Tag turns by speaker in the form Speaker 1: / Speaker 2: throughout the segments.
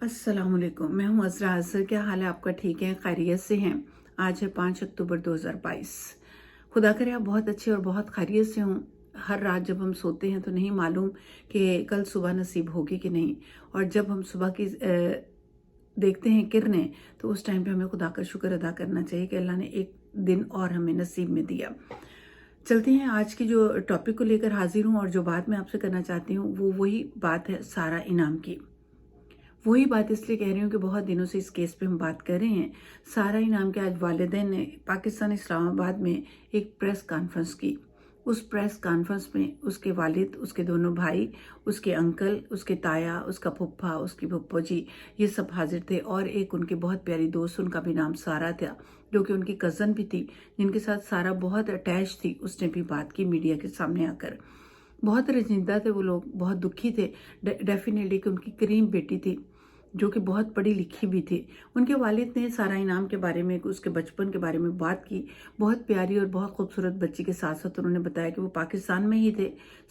Speaker 1: अस्सलाम वालेकुम। मैं हूँ अज़रा अज़हर। क्या हाल है आपका? ठीक है, खैरियत से हैं? आज है 5 अक्टूबर 2022। खुदा करे आप बहुत अच्छे और बहुत खैरियत से हों। हर रात जब हम सोते हैं तो नहीं मालूम कि कल सुबह नसीब होगी कि नहीं, और जब हम सुबह की देखते हैं किरणें, तो उस टाइम पे हमें खुदा का शुक्र अदा करना चाहिए कि अल्लाह ने एक दिन और हमें नसीब में दिया। चलते हैं, आज की जो टॉपिक को लेकर हाजिर हूँ और जो बात मैं आपसे करना चाहती हूँ वो वही बात है सारा इनाम की। वही बात इसलिए कह रही हूँ कि बहुत दिनों से इस केस पे हम बात कर रहे हैं। सारा इनाम के आज वालिदैन ने पाकिस्तान इस्लामाबाद में एक प्रेस कॉन्फ्रेंस की। उस प्रेस कॉन्फ्रेंस में उसके वालिद, उसके दोनों भाई, उसके अंकल, उसके ताया, उसका फुफ्फा, उसकी फुप्पो जी, ये सब हाजिर थे। और एक उनकी बहुत प्यारी दोस्त, उनका भी नाम सारा था, जो कि उनकी कज़न भी थी, जिनके साथ सारा बहुत अटैच थी। उसने भी बात की मीडिया के सामने आकर। बहुत रंजीदा थे वो लोग, बहुत दुखी थे डेफिनेटली कि उनकी करीम बेटी थी जो कि बहुत पढ़ी लिखी भी थी। उनके वालिद ने सारा इनाम के बारे में, उसके बचपन के बारे में बात की। बहुत प्यारी और बहुत खूबसूरत बच्ची के साथ साथ उन्होंने बताया कि वो पाकिस्तान में ही थे।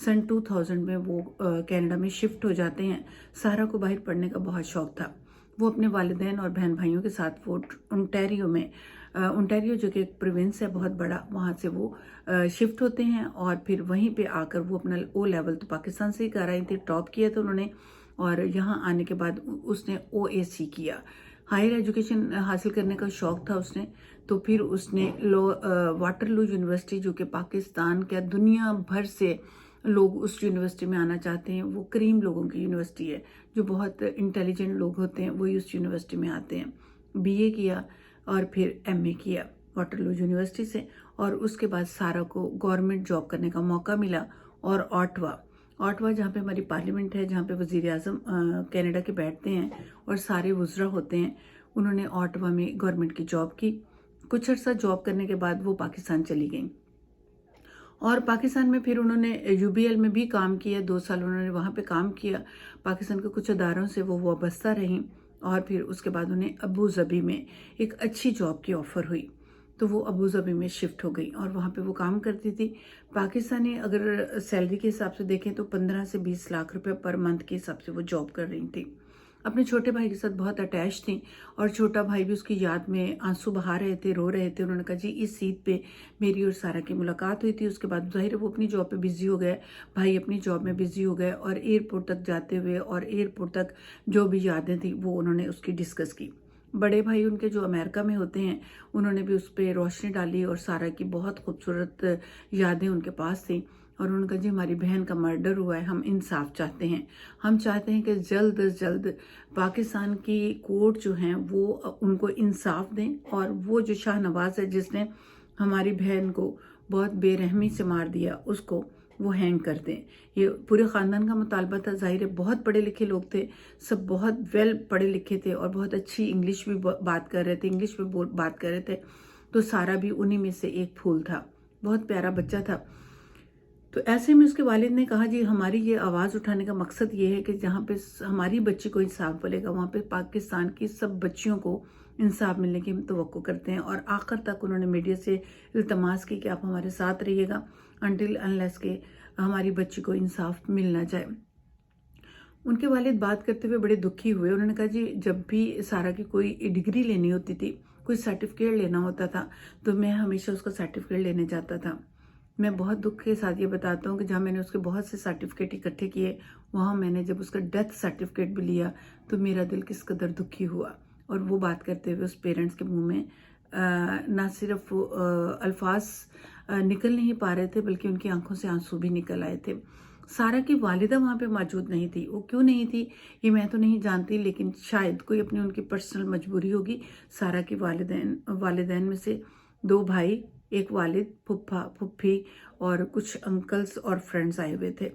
Speaker 1: सन 2000 में वो कनाडा में शिफ्ट हो जाते हैं। सारा को बाहर पढ़ने का बहुत शौक था। वो अपने वालिदैन और बहन भाइयों के साथ वो ओंटारियो में, ओंटारियो जो कि एक प्रोविंस है बहुत बड़ा, वहाँ से वो शिफ्ट होते हैं। और फिर वहीं पे आकर वो अपना ओ लेवल तो पाकिस्तान से ही कर रही थी, टॉप किया था उन्होंने। और यहाँ आने के बाद उसने OAC किया, हायर एजुकेशन हासिल करने का शौक था उसने। तो फिर उसने वाटरलू यूनिवर्सिटी, जो कि पाकिस्तान क्या दुनिया भर से लोग उस यूनिवर्सिटी में आना चाहते हैं, वो करीम लोगों की यूनिवर्सिटी है, जो बहुत इंटेलिजेंट लोग होते हैं वही उस यूनिवर्सिटी में आते हैं। BA किया और फिर MA किया वाटरलू यूनिवर्सिटी से। और उसके बाद सारा को गवर्नमेंट जॉब करने का मौका मिला। और ऑटवा जहाँ पे हमारी पार्लियामेंट है, जहाँ पे वज़ीर आज़म कनाडा के बैठते हैं और सारे वुज़रा होते हैं, उन्होंने ऑटवा में गवर्नमेंट की जॉब की। कुछ अर्सा जॉब करने के बाद वो पाकिस्तान चली गई और पाकिस्तान में फिर उन्होंने UBL में भी काम किया। 2 साल उन्होंने वहाँ पे काम किया। पाकिस्तान के कुछ अदारों से वो वाबस्ता रहीं। और फिर उसके बाद उन्हें अबू धाबी में एक अच्छी जॉब की ऑफ़र हुई, तो वो अबू धाबी में शिफ्ट हो गई और वहाँ पे वो काम करती थी। पाकिस्तानी अगर सैलरी के हिसाब से देखें तो 15 से 20 लाख रुपए पर मंथ के हिसाब से वो जॉब कर रही थी। अपने छोटे भाई के साथ बहुत अटैच थी और छोटा भाई भी उसकी याद में आंसू बहा रहे थे, रो रहे थे। उन्होंने कहा जी इस सीट पे मेरी और सारा की मुलाकात हुई थी। उसके बाद ज़ाहिर है वो अपनी जॉब पे बिजी हो गए, भाई अपनी जॉब में बिजी हो गए, और एयरपोर्ट तक जाते हुए और एयरपोर्ट तक जो भी यादें थी वो उन्होंने उसकी डिस्कस की। बड़े भाई उनके जो अमेरिका में होते हैं, उन्होंने भी उस पर रोशनी डाली और सारा की बहुत खूबसूरत यादें उनके पास थी। और उन्होंने कहा जी हमारी बहन का मर्डर हुआ है, हम इंसाफ चाहते हैं। हम चाहते हैं कि जल्द से जल्द पाकिस्तान की कोर्ट जो हैं वो उनको इंसाफ दें, और वो जो शाहनवाज है जिसने हमारी बहन को बहुत बेरहमी से मार दिया, उसको वो हैंग कर दें। ये पूरे ख़ानदान का मुतालबा था। ज़ाहिर है बहुत पढ़े लिखे लोग थे, सब बहुत वेल पढ़े लिखे थे और बहुत अच्छी इंग्लिश भी बात कर रहे थे, इंग्लिश में बात कर रहे थे। तो सारा भी उन्हीं में से एक फूल था, बहुत प्यारा बच्चा था। तो ऐसे में उसके वालिद ने कहा जी हमारी ये आवाज़ उठाने का मकसद ये है कि जहाँ पे हमारी बच्ची को इंसाफ मिलेगा, वहाँ पे पाकिस्तान की सब बच्चियों को इंसाफ मिलने की हम तवक्को करते हैं। और आखिर तक उन्होंने मीडिया से इल्तमास की कि आप हमारे साथ रहिएगा अनटिल अनलेस के हमारी बच्ची को इंसाफ मिलना जाए। उनके वालिद बात करते हुए बड़े दुखी हुए। उन्होंने कहा जी जब भी सारा की कोई डिग्री लेनी होती थी, कोई सर्टिफिकेट लेना होता था, तो मैं हमेशा उसका सर्टिफिकेट लेने जाता था। मैं बहुत दुख के साथ ये बताता हूँ कि जहाँ मैंने उसके बहुत से सर्टिफिकेट इकट्ठे किए, वहाँ मैंने जब उसका डेथ सर्टिफिकेट भी लिया तो मेरा दिल किस कदर दुखी हुआ। और वो बात करते हुए उस पेरेंट्स के मुंह में ना सिर्फ अल्फाज निकल नहीं पा रहे थे, बल्कि उनकी आंखों से आंसू भी निकल आए थे। सारा की वालिदा वहाँ पे मौजूद नहीं थी। वो क्यों नहीं थी ये मैं तो नहीं जानती, लेकिन शायद कोई अपनी उनकी पर्सनल मजबूरी होगी। सारा की वालिदैन में से 2 भाई, एक वालिद, फुफ्फा फुफ्फी और कुछ अंकल्स और फ्रेंड्स आए हुए थे।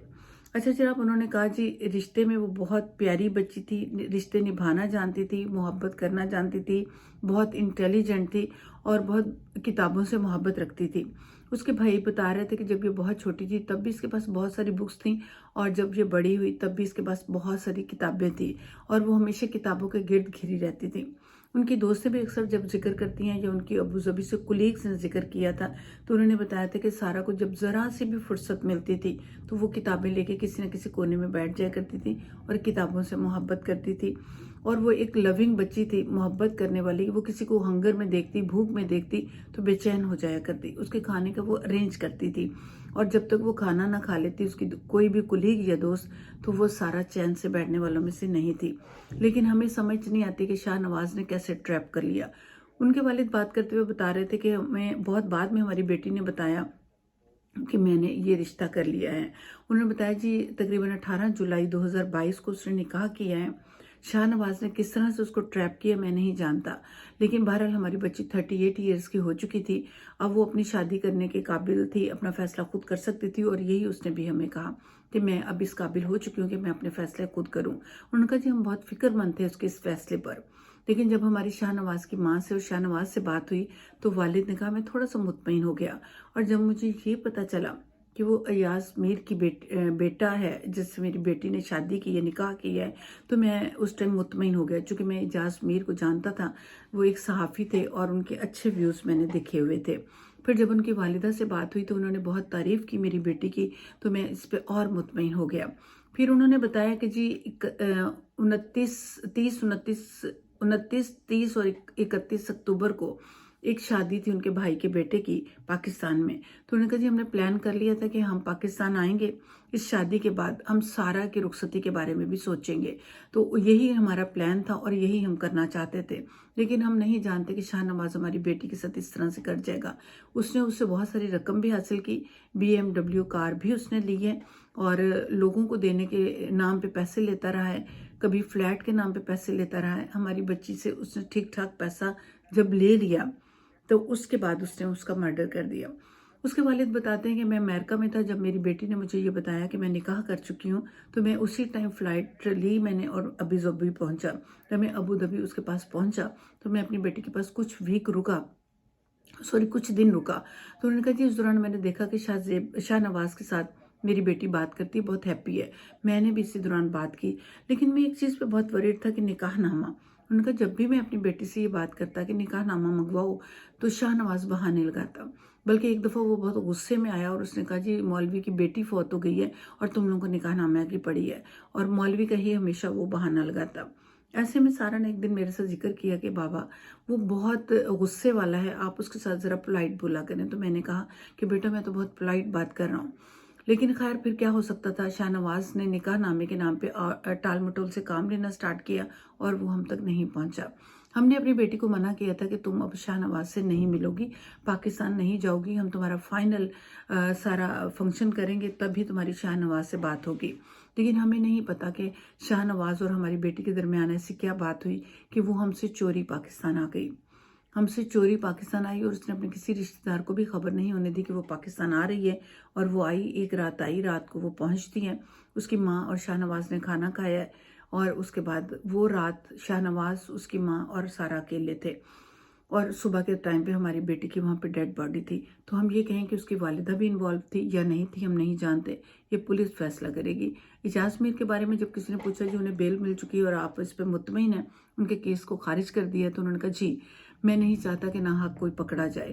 Speaker 1: अच्छा जनाब, उन्होंने कहा जी रिश्ते में वो बहुत प्यारी बच्ची थी, रिश्ते निभाना जानती थी, मोहब्बत करना जानती थी, बहुत इंटेलिजेंट थी और बहुत किताबों से मोहब्बत रखती थी। उसके भाई बता रहे थे कि जब ये बहुत छोटी थी तब भी इसके पास बहुत सारी बुक्स थी, और जब ये बड़ी हुई तब भी इसके पास बहुत सारी किताबें थी और वो हमेशा किताबों के गिर्द घिरी रहती थी। ان کی دوستیں بھی اکثر جب ذکر کرتی ہیں یا ان کی ابو ظبی سے کولیگز نے ذکر کیا تھا تو انہوں نے بتایا تھا کہ سارا کو جب ذرا سی بھی فرصت ملتی تھی تو وہ کتابیں لے کے کسی نہ کسی کونے میں بیٹھ جایا کرتی تھی اور کتابوں سے محبت کرتی تھی، اور وہ ایک لونگ بچی تھی، محبت کرنے والی۔ وہ کسی کو ہنگر میں دیکھتی، بھوک میں دیکھتی تو بے چین ہو جایا کرتی، اس کے کھانے کا وہ ارینج کرتی تھی، اور جب تک وہ کھانا نہ کھا لیتی اس کی کوئی بھی کولیگ یا دوست تو وہ سارا چین سے بیٹھنے والوں میں سے نہیں تھی۔ لیکن ہمیں سمجھ نہیں آتی کہ شاہ نواز نے کیسے ٹریپ کر لیا۔ ان کے والد بات کرتے ہوئے بتا رہے تھے کہ ہمیں بہت بعد میں ہماری بیٹی نے بتایا کہ میں نے یہ رشتہ کر لیا ہے۔ انہوں نے بتایا جی تقریباً 18 جولائی 2022 کو اس نے نکاح کیا ہے۔ شاہ نواز نے کس طرح سے اس کو ٹریپ کیا میں نہیں جانتا، لیکن بہرحال ہماری بچی 38 ایئرز کی ہو چکی تھی، اب وہ اپنی شادی کرنے کے قابل تھی، اپنا فیصلہ خود کر سکتی تھی، اور یہی اس نے بھی ہمیں کہا کہ میں اب اس قابل ہو چکی ہوں کہ میں اپنے فیصلے خود کروں۔ انہوں نے کہا جی ہم بہت فکر مند تھے اس کے اس فیصلے پر، لیکن جب ہماری شاہ نواز کی ماں سے اور شاہ نواز سے بات ہوئی تو والد نے کہا میں تھوڑا سا مطمئن ہو گیا، اور جب مجھے یہ پتا چلا کہ وہ ایاز میر کی بیٹا ہے جس سے میری بیٹی نے شادی کی ہے، نکاح کی ہے، تو میں اس ٹائم مطمئن ہو گیا، چونکہ میں ایاز میر کو جانتا تھا، وہ ایک صحافی تھے اور ان کے اچھے ویوز میں نے دیکھے ہوئے تھے۔ پھر جب ان کی والدہ سے بات ہوئی تو انہوں نے بہت تعریف کی میری بیٹی کی، تو میں اس پہ اور مطمئن ہو گیا۔ پھر انہوں نے بتایا کہ جی 29 اور 31 اکتوبر کو ایک شادی تھی ان کے بھائی کے بیٹے کی پاکستان میں، تو انہوں نے کہا جی ہم نے پلان کر لیا تھا کہ ہم پاکستان آئیں گے، اس شادی کے بعد ہم سارا کی رخصتی کے بارے میں بھی سوچیں گے، تو یہی ہمارا پلان تھا اور یہی ہم کرنا چاہتے تھے، لیکن ہم نہیں جانتے کہ شاہ نواز ہماری بیٹی کے ساتھ اس طرح سے کر جائے گا۔ اس نے اس سے بہت ساری رقم بھی حاصل کی، BMW کار بھی اس نے لی ہے، اور لوگوں کو دینے کے نام پہ پیسے لیتا رہا ہے، کبھی فلیٹ کے نام پہ پیسے لیتا رہا ہے۔ ہماری بچی سے اس نے ٹھیک ٹھاک پیسہ جب لے لیا تو اس کے بعد اس نے اس کا مرڈر کر دیا۔ اس کے والد بتاتے ہیں کہ میں امریکہ میں تھا، جب میری بیٹی نے مجھے یہ بتایا کہ میں نکاح کر چکی ہوں تو میں اسی ٹائم فلائٹ لی میں نے اور ابو ظبی پہنچا۔ جب میں ابو ظبی اس کے پاس پہنچا تو میں اپنی بیٹی کے پاس کچھ دن رکا، تو انہوں نے کہا جی اس دوران میں نے دیکھا کہ شاہ نواز کے ساتھ میری بیٹی بات کرتی ہے، بہت ہیپی ہے، میں نے بھی اسی دوران بات کی، لیکن میں ایک چیز پہ بہت ورڈ تھا کہ نکاح نامہ۔ انہوں نے کہا جب بھی میں اپنی بیٹی سے یہ بات کرتا کہ نکاح نامہ منگواؤ تو شاہ نواز بہانے لگاتا، بلکہ ایک دفعہ وہ بہت غصے میں آیا اور اس نے کہا جی مولوی کی بیٹی فوت ہو گئی ہے اور تم لوگوں کو نکاح نامہ کی پڑی ہے، اور مولوی کا ہی ہمیشہ وہ بہانہ لگاتا۔ ایسے میں سارا نے ایک دن میرے ساتھ ذکر کیا کہ بابا وہ بہت غصے والا ہے، آپ اس کے ساتھ ذرا پولائٹ بولا کریں، تو میں نے کہا کہ بیٹا میں تو بہت پولائٹ بات کر رہا ہوں، لیکن خیر پھر کیا ہو سکتا تھا، شاہ نواز نے نکاح نامے کے نام پہ ٹال مٹول سے کام لینا سٹارٹ کیا اور وہ ہم تک نہیں پہنچا۔ ہم نے اپنی بیٹی کو منع کیا تھا کہ تم اب شاہ نواز سے نہیں ملو گی، پاکستان نہیں جاؤ گی، ہم تمہارا فائنل سارا فنکشن کریں گے تب بھی تمہاری شاہ نواز سے بات ہوگی، لیکن ہمیں نہیں پتا کہ شاہ نواز اور ہماری بیٹی کے درمیان ایسی کیا بات ہوئی کہ وہ ہم سے چوری پاکستان آ گئی، ہم سے چوری پاکستان آئی، اور اس نے اپنے کسی رشتہ دار کو بھی خبر نہیں ہونے دی کہ وہ پاکستان آ رہی ہے، اور وہ آئی، ایک رات آئی، رات کو وہ پہنچتی ہے، اس کی ماں اور شاہ نواز نے کھانا کھایا ہے، اور اس کے بعد وہ رات شاہ نواز، اس کی ماں اور سارا اکیلے تھے، اور صبح کے ٹائم پہ ہماری بیٹی کی وہاں پہ ڈیڈ باڈی تھی، تو ہم یہ کہیں کہ اس کی والدہ بھی انوالو تھی یا نہیں تھی ہم نہیں جانتے، یہ پولیس فیصلہ کرے گی۔ اعجاز میر کے بارے میں جب کسی نے پوچھا جی انہیں بیل مل چکی ہے اور آپ اس پہ مطمئن ہیں، ان کے کیس کو خارج کر دیا، تو انہوں نے کہا جی میں نہیں چاہتا کہ ناحق کوئی پکڑا جائے۔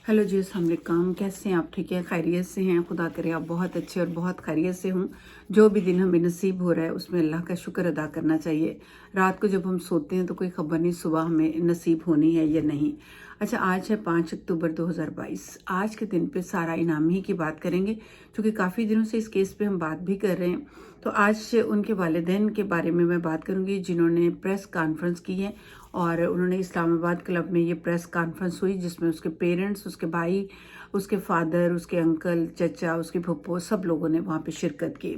Speaker 1: ہیلو جی السلام علیکم، کیسے ہیں آپ؟ ٹھیک ہے، خیریت سے ہیں؟ خدا کرے آپ بہت اچھے اور بہت خیریت سے ہوں۔ جو بھی دن ہمیں نصیب ہو رہا ہے اس میں اللہ کا شکر ادا کرنا چاہیے۔ رات کو جب ہم سوتے ہیں تو کوئی خبر نہیں صبح ہمیں نصیب ہونی ہے یا نہیں۔ اچھا آج ہے 5 اکتوبر 2022۔ آج کے دن پہ سارا انعامی کی بات کریں گے، چونکہ کافی دنوں سے اس کیس پہ ہم بات بھی کر رہے ہیں، تو آج ان کے والدین کے بارے میں بات کروں گی جنہوں نے پریس کانفرنس کی ہے، اور انہوں نے اسلام آباد کلب میں یہ پریس کانفرنس ہوئی جس میں اس کے پیرنٹس، اس کے بھائی، اس کے فادر، اس کے انکل، چچا، اس کی پھپھو، سب لوگوں نے وہاں پہ شرکت کی۔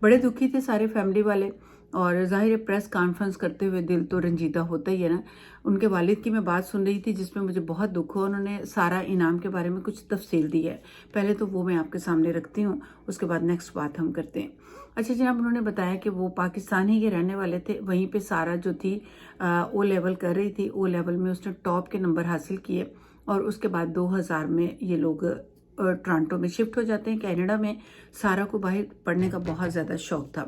Speaker 1: بڑے دکھی تھے سارے فیملی والے، اور ظاہر ہے پریس کانفرنس کرتے ہوئے دل تو رنجیدہ ہوتا ہی ہے نا۔ ان کے والد کی میں بات سن رہی تھی جس میں مجھے بہت دکھ ہوا، انہوں نے سارا انعام کے بارے میں کچھ تفصیل دی ہے، پہلے تو وہ میں آپ کے سامنے رکھتی ہوں، اس کے بعد نیکسٹ بات ہم کرتے ہیں۔ اچھا جناب، انہوں نے بتایا کہ وہ پاکستان ہی کے رہنے والے تھے، وہیں پہ سارا جو تھی او لیول کر رہی تھی، او لیول میں اس نے ٹاپ کے نمبر حاصل کیے، اور اس کے بعد 2000 میں یہ لوگ ٹورانٹو میں شفٹ ہو جاتے ہیں کینیڈا میں۔ سارا کو باہر پڑھنے کا بہت زیادہ شوق تھا،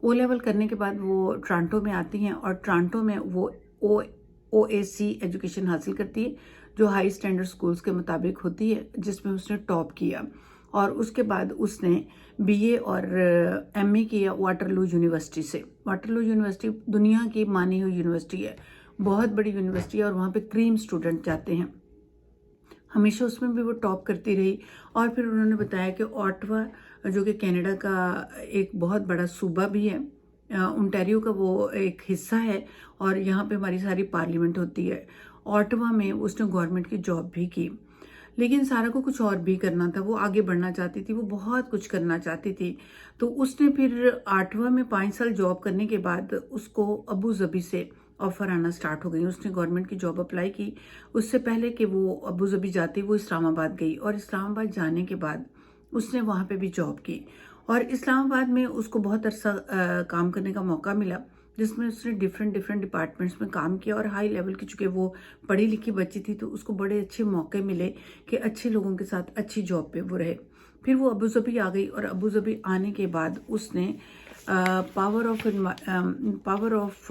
Speaker 1: او لیول کرنے کے بعد وہ ٹورانٹو میں آتی ہیں، اور ٹورانٹو میں وہ OAC एजुकेशन हासिल करती है, जो हाई स्टैंडर्ड स्कूल्स के मुताबिक होती है, जिसमें उसने टॉप किया। और उसके बाद उसने BA और MA किया वाटरलू यूनिवर्सिटी से। वाटरलू यूनिवर्सिटी दुनिया की मानी हुई यूनिवर्सिटी है, बहुत बड़ी यूनिवर्सिटी है, और वहाँ पे क्रीम स्टूडेंट जाते हैं। हमेशा उसमें भी वो टॉप करती रही। और फिर उन्होंने बताया कि ऑटवा, जो कि कनाडा का एक बहुत बड़ा सूबा भी है, ओंटारियो का वो एक हिस्सा है, और यहाँ पे हमारी सारी पार्लियामेंट होती है। ऑटवा में उसने गवर्नमेंट की जॉब भी की, लेकिन सारा को कुछ और भी करना था। वो आगे बढ़ना चाहती थी, वो बहुत कुछ करना चाहती थी। तो उसने फिर 8वां में 5 साल जॉब करने के बाद उसको अबू धाबी से ऑफर आना स्टार्ट हो गई। उसने गवर्नमेंट की जॉब अप्लाई की। उससे पहले कि वो अबू धाबी जाती, वो इस्लामाबाद गई, और इस्लामाबाद जाने के बाद उसने वहाँ पे भी जॉब की। और इस्लामाबाद में उसको बहुत अरसा काम करने का मौका मिला, जिसमें उसने डिफरेंट डिपार्टमेंट्स में काम किया, और हाई लेवल की, चूँकि वो पढ़ी लिखी बच्ची थी, तो उसको बड़े अच्छे मौके मिले कि अच्छे लोगों के साथ अच्छी जॉब पे वो रहे। फिर वो अबू धाबी आ गई, और अबू धाबी आने के बाद उसने पावर ऑफ